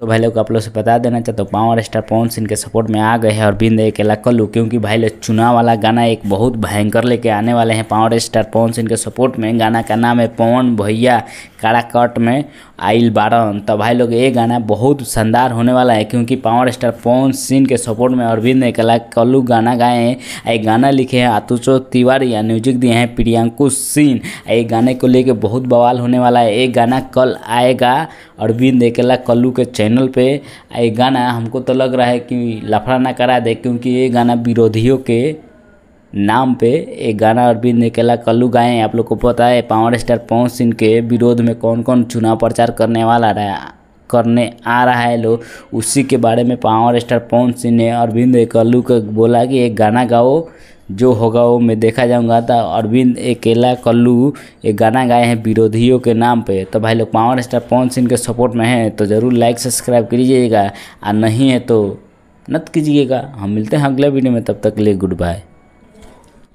तो भाई लोग आप लोग से बता देना चाहता हूँ, पावर स्टार पवन सिंह के सपोर्ट में आ गए हैं अरविंद अकेला कल्लू, क्योंकि भाई लोग चुनाव वाला गाना एक बहुत भयंकर लेके आने वाले हैं पावर स्टार पवन सिंह के सपोर्ट में। गाना का नाम है पवन भैया काराकट में आइल बारन। तो भाई लोग ये गाना बहुत शानदार होने वाला है, क्योंकि पावर स्टार पवन सिंह के सपोर्ट में अरविंद अकेला कल्लू गाना गाए हैं। एक गाना लिखे हैं आतुषो तिवारी या म्यूजिक दिए हैं प्रियांकु सिंह। एक गाने को लेके बहुत बवाल होने वाला है। एक गाना कल आएगा अरविंद अकेला कल्लू के चैनल पे। एक गाना हमको तो लग रहा है कि लफड़ा ना करा दे, क्योंकि ये गाना विरोधियों के नाम पे एक गाना अरविंद अकेला कल्लू गाए हैं। आप लोग को पता है पावर स्टार पवन सिंह के विरोध में कौन कौन चुनाव प्रचार करने आ रहा है लोग, उसी के बारे में पावर स्टार पवन सिंह ने अरविंद कल्लू को बोला कि एक गाना गाओ, जो होगा वो मैं देखा जाऊंगा। तो अरविंद अकेला कल्लू एक गाना गाए हैं विरोधियों के नाम पे। तो भाई लोग पावर स्टार पवन सिंह के सपोर्ट में हैं तो ज़रूर लाइक सब्सक्राइब कीजिएगा, और नहीं है तो मत कीजिएगा। हम मिलते हैं अगले वीडियो में, तब तक के लिए गुड बाय।